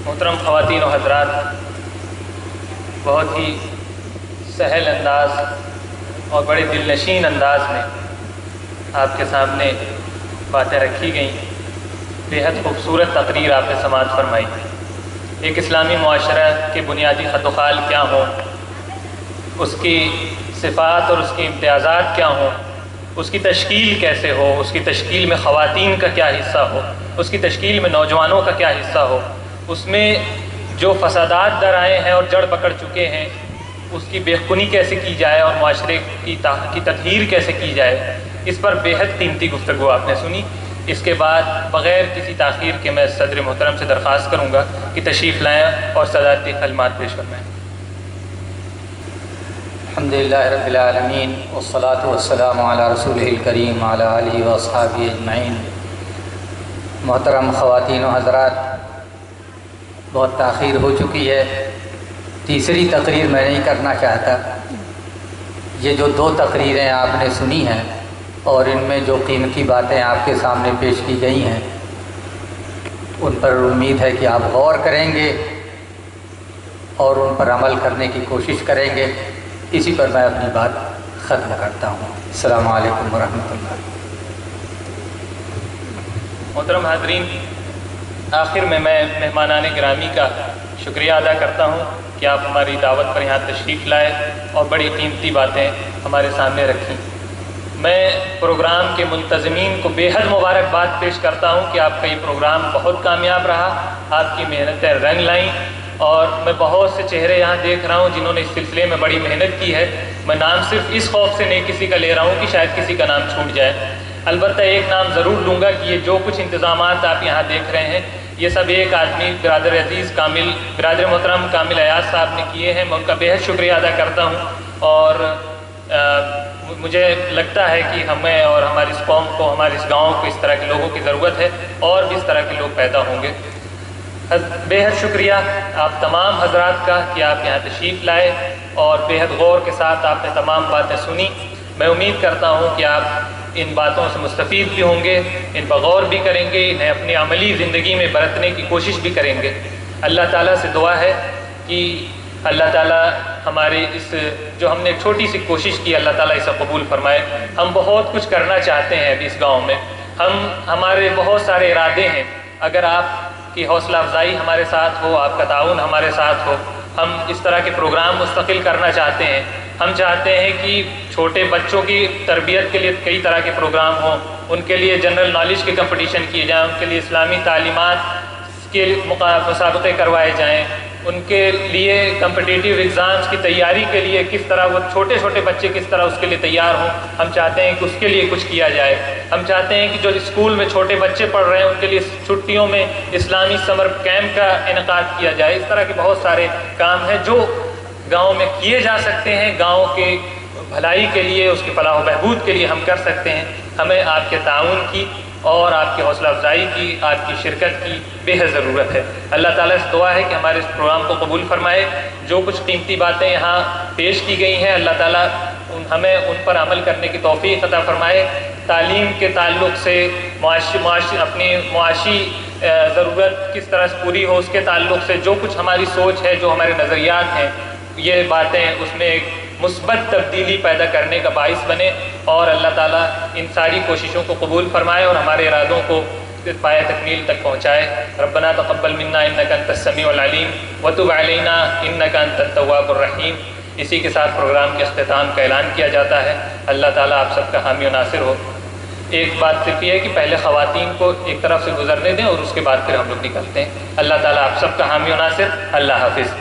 محترم خواتین و حضرات، بہت ہی سہل انداز اور بڑے دل نشین انداز میں آپ کے سامنے باتیں رکھی گئیں۔ بےحد خوبصورت تقریر آپ نے سماعت فرمائی۔ ایک اسلامی معاشرہ کے بنیادی خط و خال کیا ہوں، اس کی صفات اور اس کی امتیازات کیا ہوں، اس کی تشکیل کیسے ہو، اس کی تشکیل میں خواتین کا کیا حصہ ہو، اس کی تشکیل میں نوجوانوں کا کیا حصہ ہو، اس میں جو فسادات در آئے ہیں اور جڑ پکڑ چکے ہیں اس کی بے خونی کیسے کی جائے اور معاشرے کی تطہیر کیسے کی جائے، اس پر بےحد قیمتی گفتگو آپ نے سنی۔ اس کے بعد بغیر کسی تاخیر کے میں صدر محترم سے درخواست کروں گا کہ تشریف لائیں اور صدارتی کلمات پیش فرمائیں۔ الحمدللہ رب العالمین والصلاة والسلام علی رسولہ الکریم وعلی آلہ واصحابہ اجمعین۔ محترم خواتین و حضرات، بہت تاخیر ہو چکی ہے، تیسری تقریر میں نہیں کرنا چاہتا۔ یہ جو دو تقریریں آپ نے سنی ہیں اور ان میں جو قیمتی باتیں آپ کے سامنے پیش کی گئی ہیں ان پر امید ہے کہ آپ غور کریں گے اور ان پر عمل کرنے کی کوشش کریں گے۔ اسی پر میں اپنی بات ختم کرتا ہوں۔ السلام علیکم ورحمۃ اللہ۔ محترم حاضرین، آخر میں مہمانان گرامی کا شکریہ ادا کرتا ہوں کہ آپ ہماری دعوت پر یہاں تشریف لائے اور بڑی قیمتی باتیں ہمارے سامنے رکھیں۔ میں پروگرام کے منتظمین کو بے حد مبارکباد پیش کرتا ہوں کہ آپ کا یہ پروگرام بہت کامیاب رہا، آپ کی محنتیں رنگ لائیں، اور میں بہت سے چہرے یہاں دیکھ رہا ہوں جنہوں نے اس سلسلے میں بڑی محنت کی ہے۔ میں نام صرف اس خوف سے نہیں کسی کا لے رہا ہوں کہ شاید کسی کا نام چھوٹ جائے، البتہ ایک نام ضرور لوں گا کہ یہ جو کچھ انتظامات آپ یہاں دیکھ رہے ہیں یہ سب ایک آدمی برادر عزیز برادر محترم کامل ایاز صاحب نے کیے ہیں۔ میں ان کا بے حد شکریہ ادا کرتا ہوں، اور مجھے لگتا ہے کہ ہمیں اور ہماری اس قوم کو، ہمارے اس گاؤں کو اس طرح کے لوگوں کی ضرورت ہے، اور بھی اس طرح کے لوگ پیدا ہوں گے۔ بے حد شکریہ آپ تمام حضرات کا کہ آپ یہاں تشریف لائے اور بے حد غور کے ساتھ آپ نے تمام باتیں سنی۔ میں امید کرتا ہوں کہ آپ ان باتوں سے مستفید بھی ہوں گے، ان پر غور بھی کریں گے، انہیں اپنی عملی زندگی میں برتنے کی کوشش بھی کریں گے۔ اللہ تعالیٰ سے دعا ہے کہ اللہ تعالیٰ ہماری اس جو ہم نے ایک چھوٹی سی کوشش کی، اللہ تعالیٰ اسے قبول فرمائے۔ ہم بہت کچھ کرنا چاہتے ہیں ابھی اس گاؤں میں، ہمارے بہت سارے ارادے ہیں۔ اگر آپ کی حوصلہ افزائی ہمارے ساتھ ہو، آپ کا تعاون ہمارے ساتھ ہو، ہم اس طرح کے پروگرام مستقل کرنا چاہتے ہیں۔ ہم چاہتے ہیں کہ چھوٹے بچوں کی تربیت کے لیے کئی طرح کے پروگرام ہوں، ان کے لیے جنرل نالج کے کمپٹیشن کیے جائیں، ان کے لیے اسلامی تعلیمات کے مسابقے کروائے جائیں، ان کے لیے کمپٹیٹیو ایگزامز کی تیاری کے لیے کس طرح وہ چھوٹے چھوٹے بچے کس طرح اس کے لیے تیار ہوں۔ ہم چاہتے ہیں کہ اس کے لیے کچھ کیا جائے۔ ہم چاہتے ہیں کہ جو اسکول میں چھوٹے بچے پڑھ رہے ہیں ان کے لیے چھٹیوں میں اسلامی سمر کیمپ کا انعقاد کیا جائے۔ اس طرح کے بہت سارے کام ہیں جو گاؤں میں کیے جا سکتے ہیں، گاؤں کے بھلائی کے لیے، اس کی فلاح و بہبود کے لیے ہم کر سکتے ہیں۔ ہمیں آپ کے تعاون کی اور آپ کی حوصلہ افزائی کی، آپ کی شرکت کی بے حد ضرورت ہے۔ اللہ تعالیٰ سے دعا ہے کہ ہمارے اس پروگرام کو قبول فرمائے۔ جو کچھ قیمتی باتیں یہاں پیش کی گئی ہیں اللہ تعالیٰ ہمیں ان پر عمل کرنے کی توفیق عطا فرمائے۔ تعلیم کے تعلق سے اپنی معاشی ضرورت کس طرح سے پوری ہو، اس کے تعلق سے جو کچھ ہماری سوچ ہے، جو ہمارے نظریات ہیں، یہ باتیں اس میں ایک مثبت تبدیلی پیدا کرنے کا باعث بنے، اور اللہ تعالیٰ ان ساری کوششوں کو قبول فرمائے اور ہمارے ارادوں کو پایہ تکمیل تک پہنچائے۔ ربنا تقبل منا انک انت السمیع العلیم وتب علینا انک انت التواب الرحیم۔ اسی کے ساتھ پروگرام کے اختتام کا اعلان کیا جاتا ہے۔ اللہ تعالیٰ آپ سب کا حامی و ناصر ہو۔ ایک بات صرف یہ ہے کہ پہلے خواتین کو ایک طرف سے گزرنے دیں اور اس کے بعد پھر ہم لوگ نکلتے ہیں۔ اللہ تعالیٰ آپ سب کا حامی و ناصر۔ اللہ حافظ۔